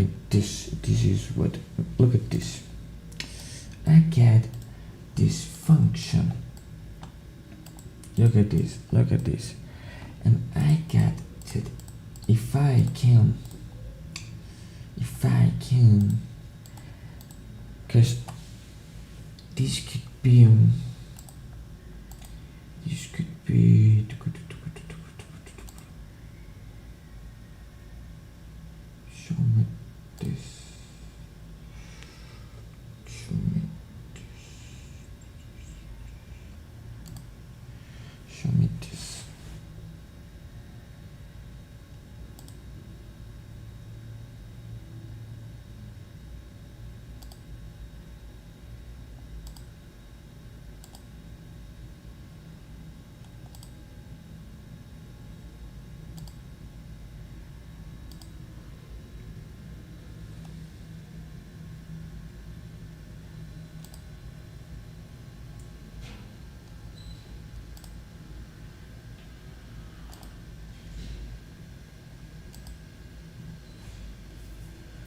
make this. This is what, look at this. I get this function. Look at this, and I get that if I can, because this could be show me this, show me this.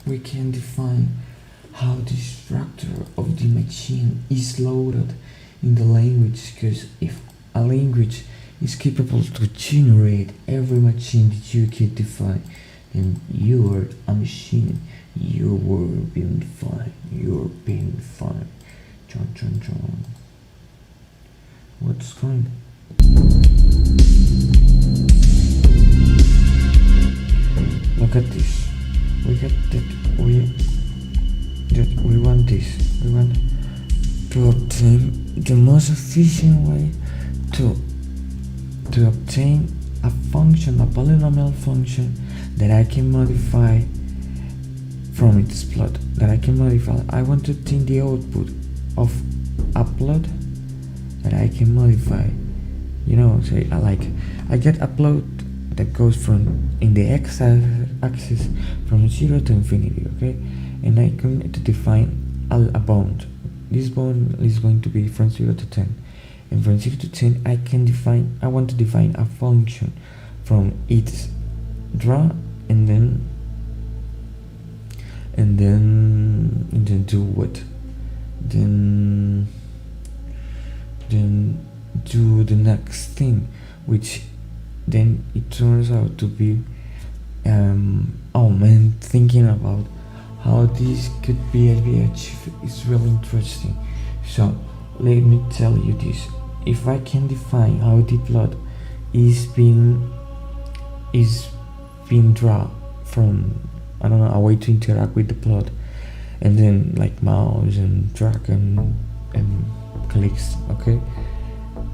We can define how the structure of the machine is loaded in the language, because if a language is capable to generate every machine that you can define, then you are a machine. You were being defined. You're being defined. John. What's going on? Look at this. We get that we want this. We want to obtain the most efficient way to obtain a function, a polynomial function that I can modify from its plot. I want to obtain the output of a plot that I can modify. Say I get a plot that goes from in the x-axis from 0 to infinity, okay, and I can define a bound. This bound is going to be from 0 to 10, and from 0 to 10 I want to define a function from its draw and then do what, then do the next thing, which then it turns out to be thinking about how this could be achieved is really interesting. So let me tell you this. If I can define how the plot is being drawn from, I don't know, a way to interact with the plot, and then like mouse and drag and clicks, okay,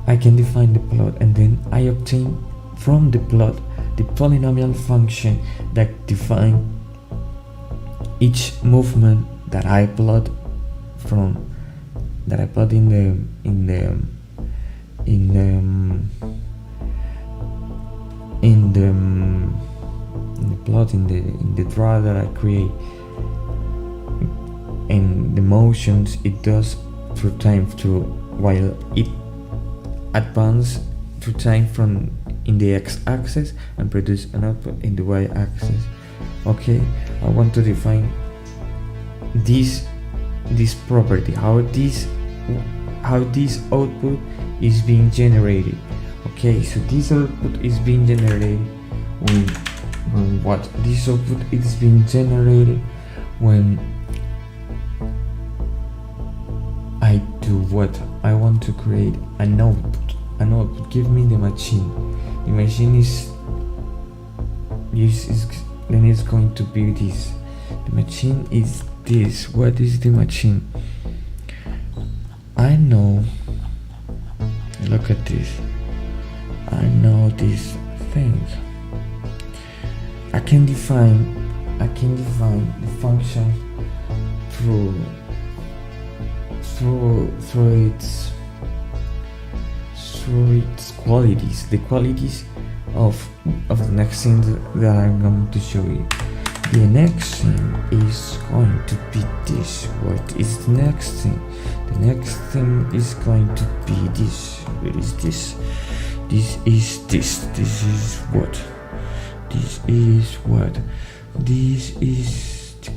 I can define the plot, and then I obtain from the plot the polynomial function that define each movement that I plot in the plot in the draw that I create, and the motions it does through time while it advances through time from in the x-axis and produce an output in the y-axis. Okay, I want to define this property, how this output is being generated. Okay, so this output is being generated when what? This output is being generated when I do what? I want to create an output. Give me the machine. The machine is then it's going to be this. The machine is this. What is the machine? I know. Look at this. I know this thing. I can define the function through its qualities, the qualities of the next thing that I'm going to show you. The next thing is going to be this. What is the next thing? The next thing is going to be this. What is this? This is this. This is what? This is what? This is the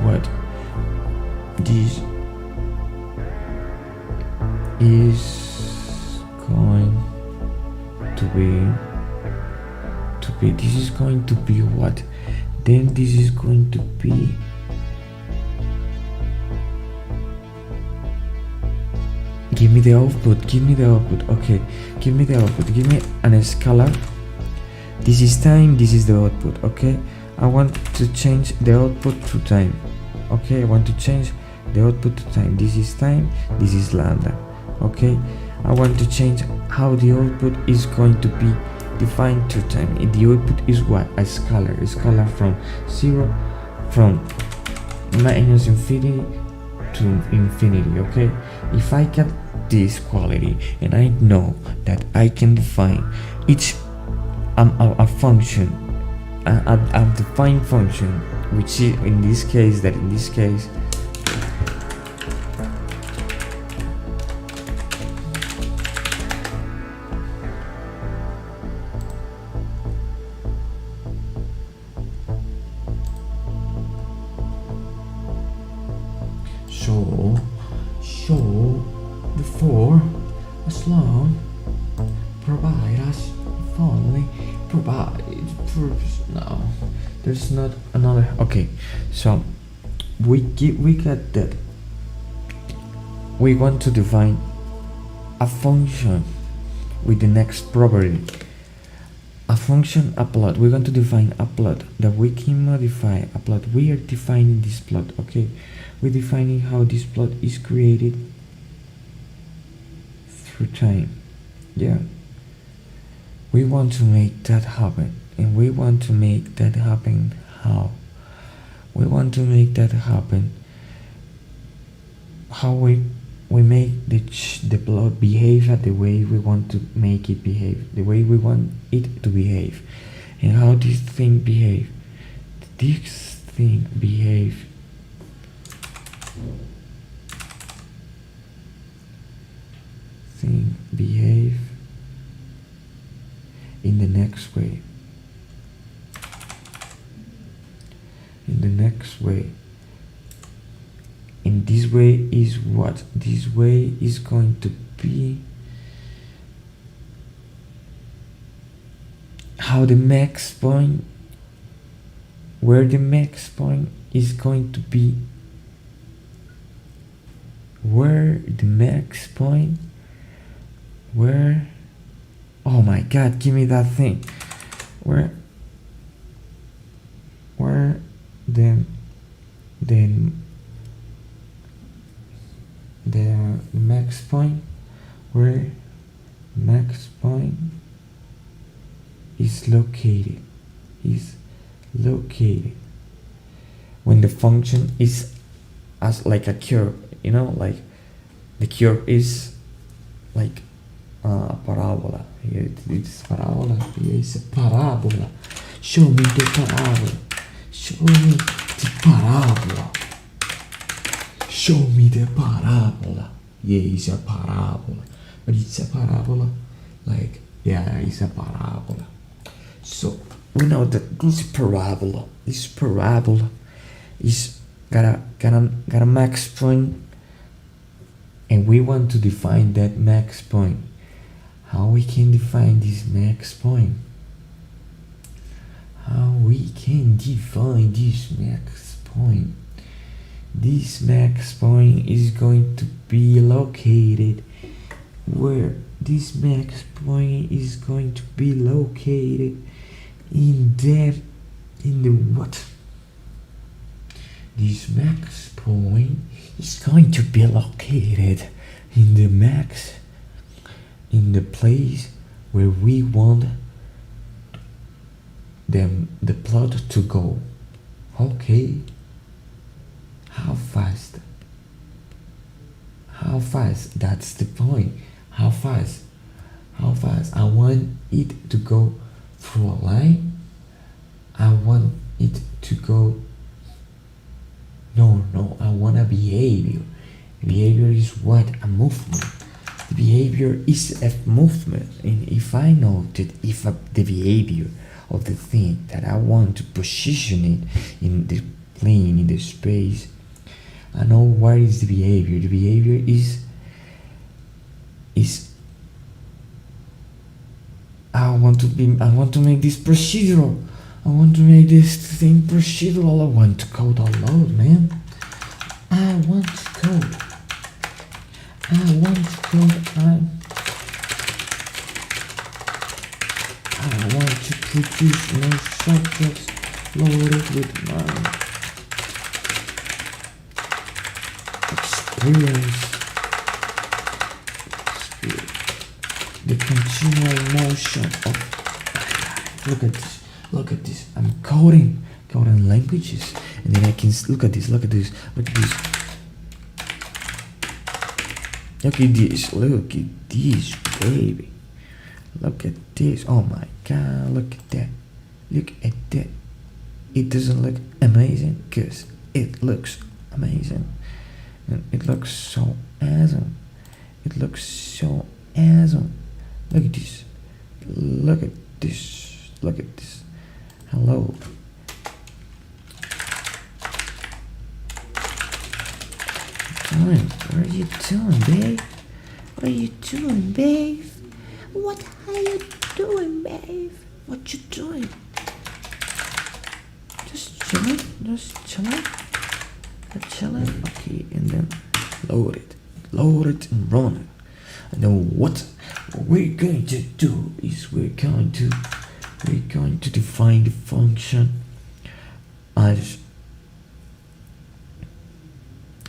what this is going to be this is going to be what, then this is going to be give me the output, okay, give me the output, give me an scalar. This is time, this is the output, okay. I want to change the output to time, okay. I want to change the output to time. This is time, this is lambda, okay. I want to change how the output is going to be defined to time. The output is what? A scalar from 0, from minus infinity to infinity, okay. If I get this quality and I know that I can define each a function, a defined function, which is in this case so before as long provide us if only provide purpose. No, there's not another. Okay, so we get that we want to define a function with the next property. A function, a plot. We're going to define a plot that we can modify. A plot. We are defining this plot, okay. We're defining how this plot is created through time. Yeah. We want to make that happen. And we want to make that happen how? We want to make that happen how we make the plot behave at the way we want to make it behave, the way we want it to behave. And how this thing behave? This thing behave in the next way. And this way is what? This way is going to be how the max point, where the max point is going to be, oh my god, give me that thing, where the max point, where max point is located when the function is as like a curve, you know, like the curve is like a parabola. Here it's parabola, here is a parabola. Show me the parabola. Show me the parabola. Show me the parabola. Yeah, it's a parabola. But it's a parabola. Like, yeah, it's a parabola. So we know that this parabola is got a max point, and we want to define that max point. How we can define this max point? This max point is going to be located where? This max point is going to be located in the what? This max point is going to be located in the place where we want the plot to go. Okay. How fast? That's the point. How fast? I want it to go through a line. I want it to go. No, I want a behavior. Behavior is what? A movement. The behavior is a movement. And if I know that the behavior of the thing that I want to position it in the playing in the space. I know what is the behavior. The behavior is I want to make this procedural. I want to make this thing procedural. I want to code a lot, man. I want to code. I want to produce more subjects loaded with my experience. The continual motion of look at this. I'm coding languages, and then I can look at this, baby. Look at this. Oh my god, look at that. It doesn't look amazing because it looks amazing, and it looks so awesome. Look at this. Hello. What are you doing, babe? What are you doing, babe? What are you doing, babe? What you doing? Just chilling. Okay, and then load it and run it. And then what we're going to do is we're going to define the function as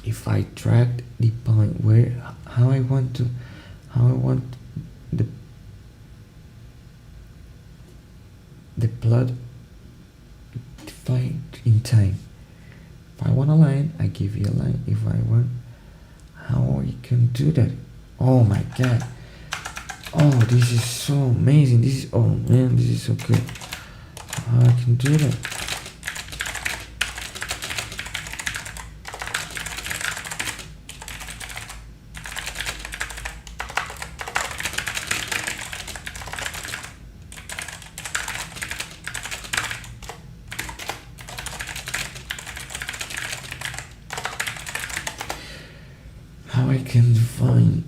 if I drag the point where how I want the plot defined in time. If I want a line, I give you a line. If I want, how you can do that? Oh my god. Oh, this is so amazing. This is so good. How I can do that? How I can define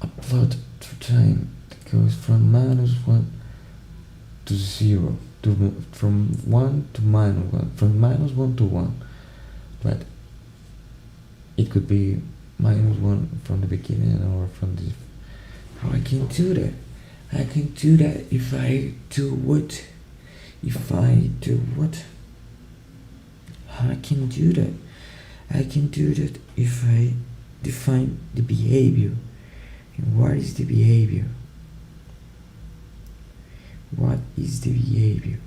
a plot through time that goes from -1 to 0, from 1 to -1, from -1 to 1, but it could be -1 from the beginning or from the. How I can do that? I can do that if I do what? How I can do that? I can do that if I define the behavior. And what is the behavior? What is the behavior?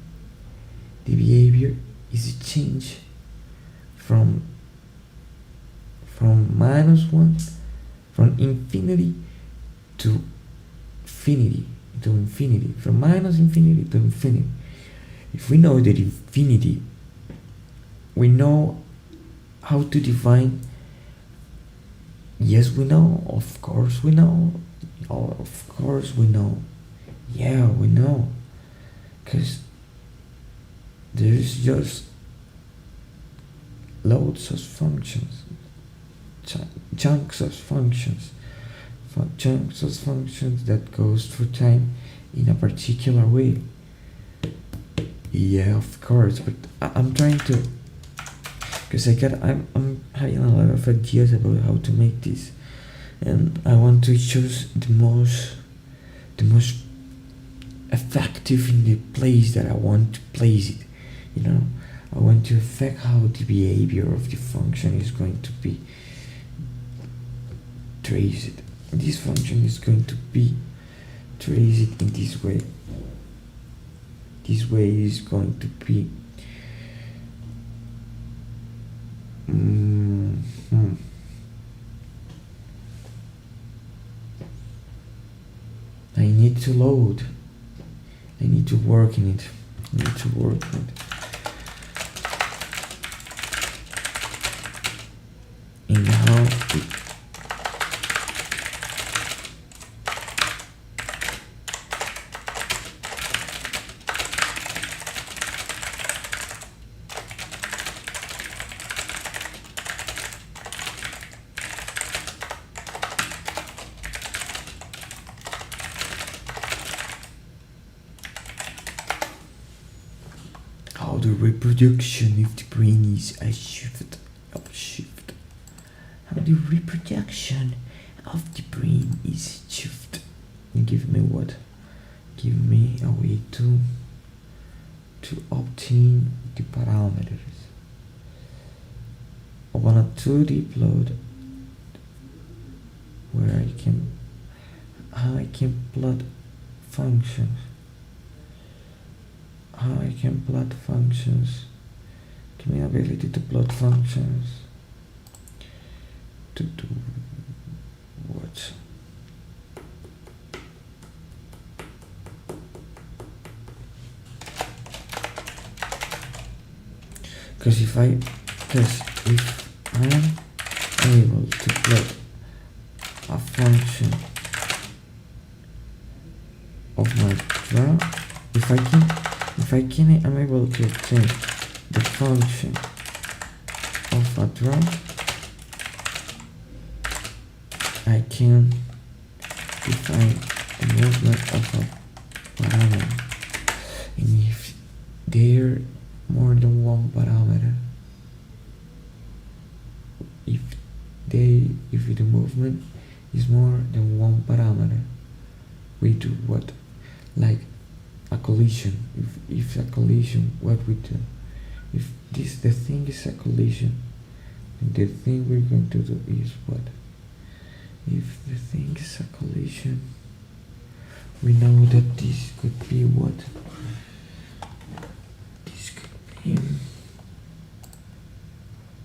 The behavior is a change from -1, from infinity to infinity, from -infinity to infinity. If we know that infinity, we know how to define. Yes, we know. Of course we know. Oh, of course we know. Yeah, we know. Because there's just loads of functions, chunks of functions that goes through time in a particular way. Yeah, of course. But I'm trying to. Because I'm having a lot of ideas about how to make this, and I want to choose the most effective in the place that I want to place it. I want to affect how the behavior of the function is going to be traced. This function is going to be traced in this way. This way is going to be. I need to load. I need to work in it. In how to the reproduction if the brain is a shift. How the reproduction of the brain is shift. Give me what? Give me a way to obtain the parameters. I want a 2D plot where I can plot functions. Give me ability to plot functions. To do what? Because if I'm able to plot a function of my draw, I'm able to obtain the function of a draw, I can define the movement of a parameter, and if there more than one parameter, if the movement is more than one parameter, we do what? Like a collision. If a collision, what we do? If the thing is a collision, then the thing we're going to do is what? If the thing is a collision, we know that this could